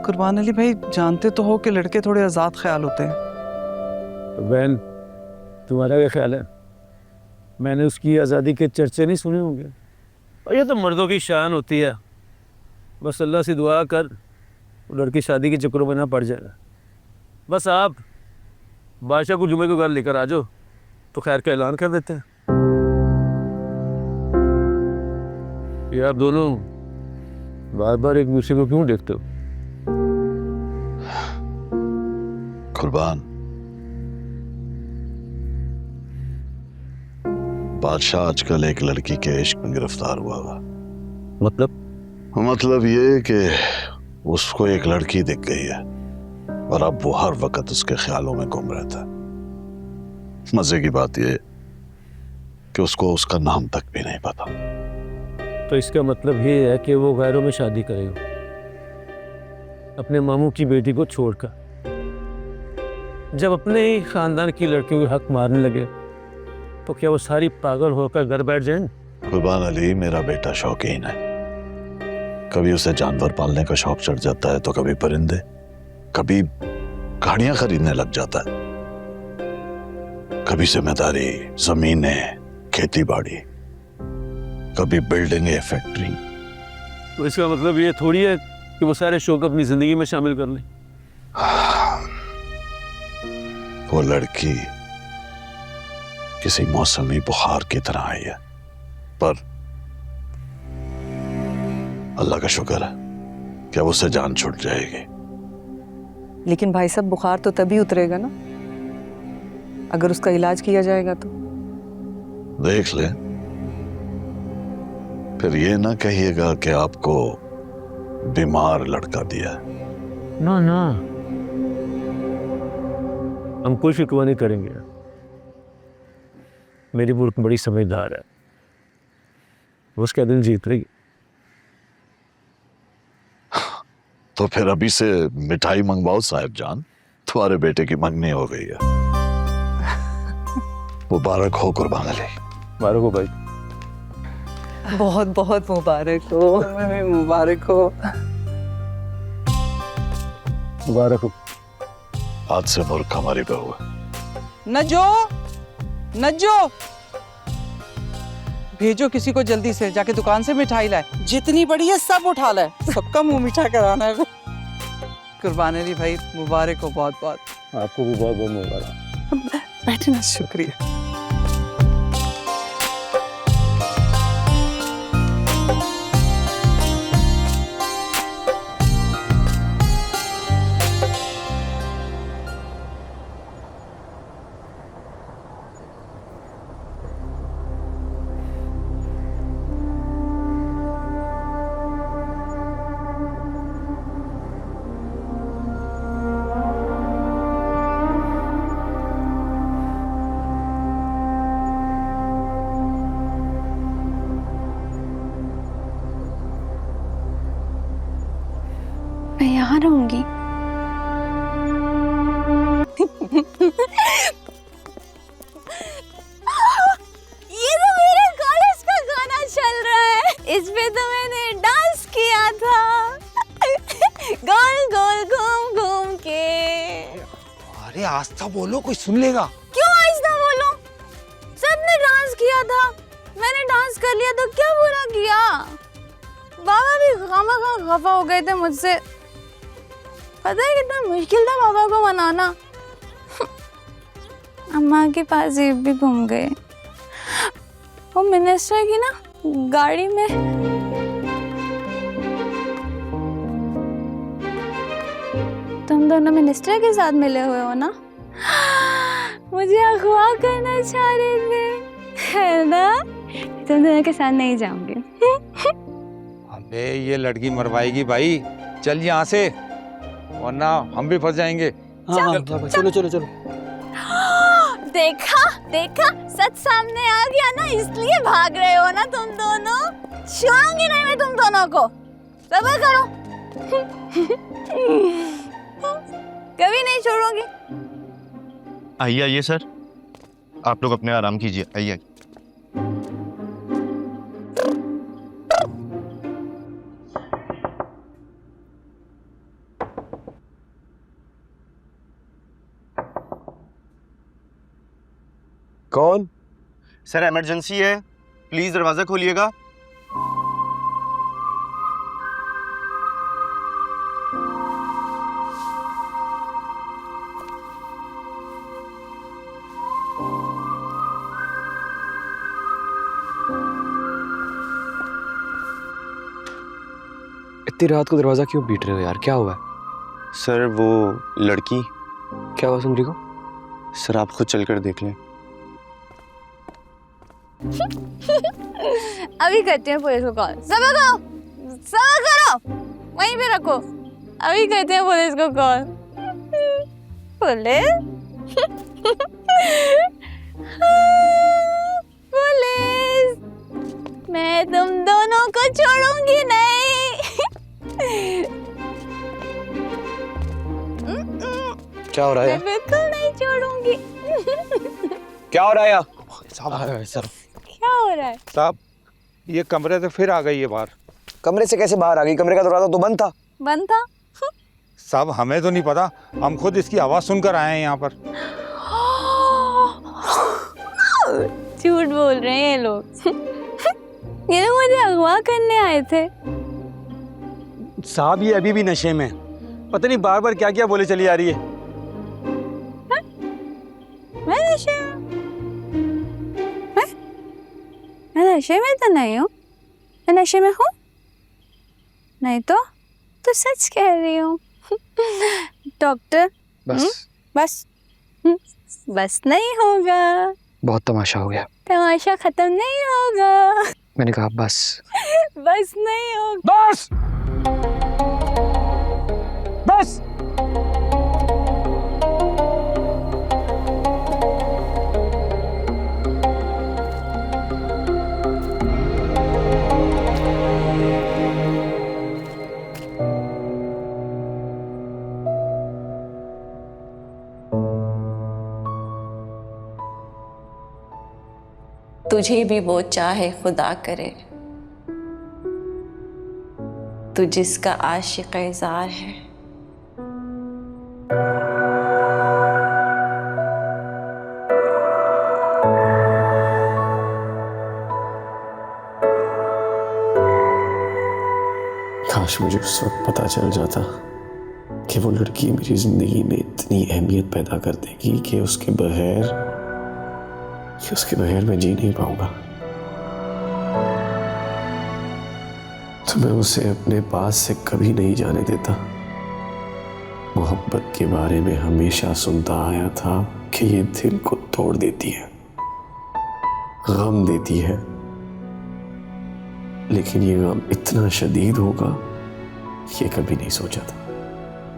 कुर्बान अली भाई, जानते तो हो कि लड़के थोड़े आज़ाद ख्याल होते हैं। तो बहन, तुम्हारा क्या ख्याल है? मैंने उसकी आज़ादी के चर्चे नहीं सुने होंगे। और ये तो मर्दों की शान होती है। बस अल्लाह से दुआ कर वो लड़की शादी के चक्करों में ना पड़ जाएगा। बस आप बादशाह को जुमे को घर लेकर आ जाओ तो खैर का ऐलान कर देते हैं। ये आप दोनों बार बार एक दूसरे को क्यों देखते हो? कुर्बान, बादशाह आजकल एक लड़की के इश्क में गिरफ्तार हुआ हुआ। मतलब ये कि उसको एक लड़की दिख गई है और अब वो हर वक्त उसके ख्यालों में गुम रहता है। मजे की बात ये कि उसको उसका नाम तक भी नहीं पता। तो इसका मतलब ये है कि वो गैरों में शादी करेगा, अपने मामू की बेटी को छोड़कर। जब अपने ही खानदान की लड़कियों के हक मारने लगे तो क्या वो सारी पागल होकर घर बैठ जाएं? कुर्बान अली, मेरा बेटा शौकीन है। कभी उसे जानवर पालने का शौक चढ़ जाता है तो कभी परिंदे, कभी गाड़ियां खरीदने लग जाता है, कभी जिम्मेदारी, जमीनें, खेती बाड़ी, कभी बिल्डिंगें, फैक्ट्री। तो इसका मतलब ये थोड़ी है कि वो सारे शौक अपनी जिंदगी में शामिल कर लें। वो लड़की किसी मौसमी बुखार की तरह आई है, पर अल्लाह का शुक्र है कि अब उससे जान छूट जाएगी। लेकिन भाई साहब, बुखार तो तभी उतरेगा ना अगर उसका इलाज किया जाएगा तो। देख ले, फिर ये ना कहिएगा कि आपको बीमार लड़का दिया है। ना ना, हम कोई शिकवा नहीं करेंगे। मेरी बुर्क बड़ी समझदार है, वो उसका दिल जीत रही। तो फिर अभी से मिठाई मंगवाओ साहिब जान, तुम्हारे बेटे की मंगनी हो गई है। मुबारक हो कुर्बान अली। मुबारक हो भाई। बहुत बहुत मुबारक हो। मुबारक हो। मुबारक हो। आज से मुर्ख हमारी बहू है। नज्जो, नज्जो, भेजो किसी को जल्दी से, जाके दुकान से मिठाई लाए। जितनी बड़ी है सब उठा लाए, सबका मुंह मीठा कराना है। कुर्बान अली भाई, मुबारक हो बहुत बहुत। आपको भी बहुत बहुत मुबारक। बैठे ना। शुक्रिया। मैं यहाँ रहूंगी। ये तो मेरे कॉलेज का गाना चल रहा है, इस पे तो मैंने डांस किया था। गोल गोल घूम घूम के। अरे आस्था बोलो, कोई सुन लेगा। क्यों आहिस्ता बोलो? सबने डांस किया था, मैंने डांस कर लिया तो क्या बुरा किया? बाबा भी खामखा खफा हो गए थे मुझसे। पता है कितना मुश्किल था बाबा को मनाना। अम्मा के पास ये भी घूम गए। वो मिनिस्टर की ना गाड़ी में तुम दोनों मिनिस्टर के साथ मिले हुए हो ना? मुझे अगवा करना चाह रहे थे, है ना? तुम दोनों के साथ नहीं जाऊंगी। अबे ये लड़की मरवाएगी भाई, चल यहाँ से, वरना हम भी फंस जाएंगे। हाँ, चलो चलो चलो। देखा देखा, सच सामने आ गया ना, इसलिए भाग रहे हो ना तुम दोनों। छोड़ूंगी नहीं मैं तुम दोनों को, सब्र करो। कभी नहीं छोड़ूंगी। आइए आइए सर, आप लोग अपने आराम कीजिए, आइए। कौन? सर इमरजेंसी है, प्लीज दरवाजा खोलिएगा। इतनी रात को दरवाजा क्यों पीट रहे हो यार? क्या हुआ है? सर वो लड़की, क्या हुआ सुंदरी को? सर आप खुद चलकर देख लें। अभी करते हैं पुलिस को कॉल। सबर करो, वहीं पे रखो। अभी करते हैं पुलिस को कॉल। पुलिस पुलिस, मैं तुम दोनों को छोड़ूंगी नहीं। क्या हो रहा है? मैं बिल्कुल नहीं छोड़ूंगी। क्या हो रहा है? सर क्या हो रहा है? साहब, ये कमरे से फिर आ गई है बाहर। कमरे से कैसे बाहर आ गई? कमरे का दरवाजा तो बंद था। बंद था? साहब हमें तो नहीं पता, हम खुद इसकी आवाज सुनकर आए हैं यहाँ पर। झूठ बोल रहे हैं ये लोग। ये लोग मुझे अगवा करने आए थे। साहब ये अभी भी नशे में, पता नहीं बार बार क्या क्या बोले चली आ रही है। मैं नशे में? मैं नशे में तो नहीं हूँ। मैं नशे में हूँ? नहीं तो सच कह रही हूँ। डॉक्टर बस बस नहीं होगा। बहुत तमाशा हो गया। तमाशा खत्म नहीं होगा। मैंने कहा बस। बस नहीं होगा। बस बस। तुझे भी वो चाहे खुदा करे, तू जिसका आशिक ज़ार है। काश मुझे उस वक्त पता चल जाता कि वो लड़की मेरी जिंदगी में इतनी अहमियत पैदा कर देगी कि उसके बगैर मैं जी नहीं पाऊंगा। तो मैं उसे अपने पास से कभी नहीं जाने देता। मोहब्बत के बारे में हमेशा सुनता आया था कि ये दिल को तोड़ देती है, गम देती है, लेकिन ये गम इतना शदीद होगा ये कभी नहीं सोचा था।